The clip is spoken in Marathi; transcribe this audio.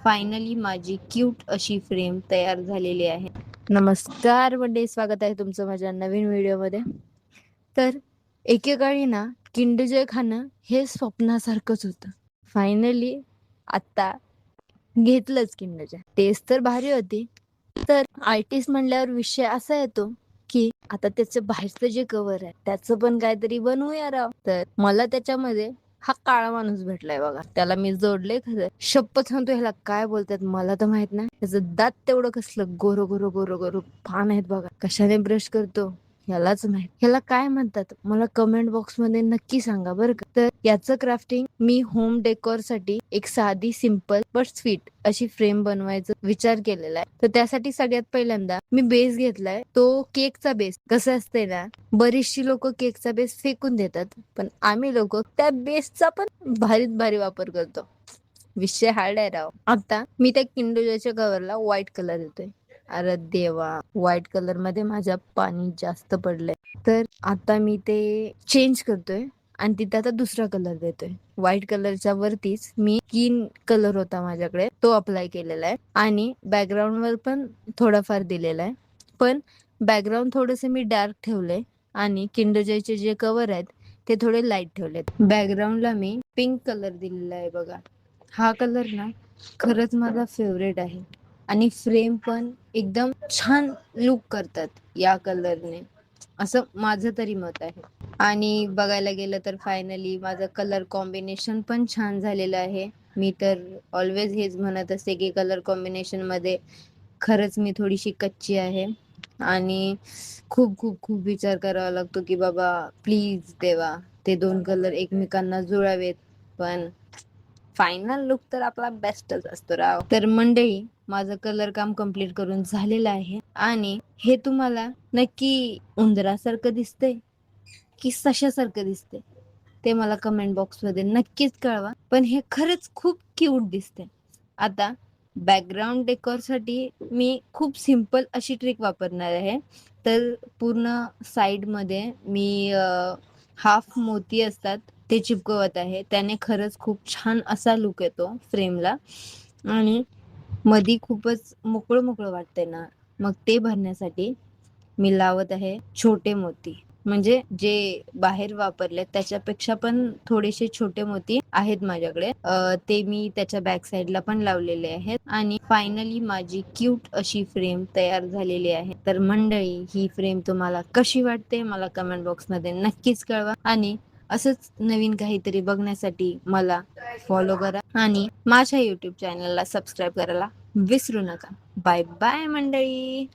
फायनली माझी क्यूट अशी फ्रेम तयार झालेली आहे. नमस्कार मंडळी, स्वागत आहे तुमचं माझ्या नवीन व्हिडिओमध्ये. तर एकेकाळी ना किंडर खाणं हे स्वप्नासारखंच होतं. फायनली आता घेतलंच किंडर. टेस्ट तर भारी होती. तर आर्टिस्ट म्हणल्यावर विषय असा येतो की आता त्याचं बाहेरचं जे कव्हर आहे त्याचं पण काहीतरी बनवूया राव. तर मला त्याच्यामध्ये हा काळा माणूस भेटलाय बघा. त्याला मी जोडले खरं. शपथ सांगतो, ह्याला काय बोलतात मला तर माहित नाही. त्याचं दात तेवढं कसलं गोरो गोरो गोरो गोरो पान आहेत बघा. कशाने ब्रश करतो ह्यालाच माहित. ह्याला काय म्हणतात मला कमेंट बॉक्स मध्ये नक्की सांगा बरं का. तर याचं क्राफ्टिंग मी होम डेकोर साठी एक साधी सिंपल बट स्वीट अशी फ्रेम बनवायचा विचार केलेला आहे. तर त्यासाठी सगळ्यात पहिल्यांदा मी बेस घेतलाय. तो केकचा बेस. कसं असतंय ना, बरीचशी लोक केकचा बेस फेकून देतात, पण आम्ही लोक त्या बेसचा पण भारीत भारी वापर करतो. विषय हार्ड आहे राव. आता मी त्या किंडरच्या कव्हरला व्हाईट कलर देतोय. अरे देवा, व्हाईट कलर मध्ये माझ्या पाणी जास्त पडलंय. तर आता मी ते चेंज करतोय आणि तिथे आता दुसरा कलर देतोय. व्हाईट कलरच्या वरतीच मी स्किन कलर होता माझ्याकडे, तो अप्लाय केलेला आहे आणि बॅकग्राऊंड वर पण थोडाफार दिलेला आहे. पण बॅकग्राऊंड थोडेसे मी डार्क ठेवले आणि किंडर जॉयचे जे कव्हर आहेत ते थोडे लाईट ठेवलेत. बॅकग्राऊंडला मी पिंक कलर दिलेला आहे बघा. हा कलर ना खरंच माझा फेवरेट आहे आणि फ्रेम पण एकदम छान लुक करतात या कलरने, असं माझं तरी मत आहे. आणि बघायला गेलं तर फायनली माझं कलर कॉम्बिनेशन पण छान झालेलं आहे. मी तर ऑलवेज हेच म्हणत असते की कलर कॉम्बिनेशन मध्ये खरंच मी थोडीशी कच्ची आहे आणि खूप खूप खूप विचार करावा लागतो की बाबा प्लीज देवा ते दोन कलर एकमेकांना जुळावेत. पण फायनल लुक तर आपला बेस्टच असतो राव. तर मंडळी, माझं कलर काम कम्प्लीट करून झालेलं आहे आणि हे तुम्हाला नक्की उंदरासारखं दिसतंय की सशासारखं दिसतंय ते मला कमेंट बॉक्स मध्ये नक्कीच कळवा. पण हे खरंच खूप क्यूट दिसते. आता बॅकग्राऊंड डेकोर साठी मी खूप सिंपल अशी ट्रिक वापरणार आहे. तर पूर्ण साइड मध्ये मी हाफ मोती असतात ते चिपकवत आहे. त्याने खरंच खूप छान असा लुक येतो फ्रेमला आणि मधी खूपच मोकळं मोकळं वाटतंय ना, मग ते भरण्यासाठी मी लावत आहे छोटे मोती. म्हणजे जे बाहेर वापरले त्याच्यापेक्षा पण थोडेसे छोटे मोती आहेत माझ्याकडे. ते मी त्याच्या बॅक साइडला पण लावलेले आहेत आणि फायनली माझी क्यूट अशी फ्रेम तयार झालेली आहे. तर मंडळी, ही फ्रेम तुम्हाला कशी वाटते मला कमेंट बॉक्स मध्ये नक्कीच कळवा आणि असंच नवीन काहीतरी बघण्यासाठी मला फॉलो करा आणि माझ्या युट्यूब चॅनलला सबस्क्राईब करायला विसरू नका. बाय बाय मंडळी.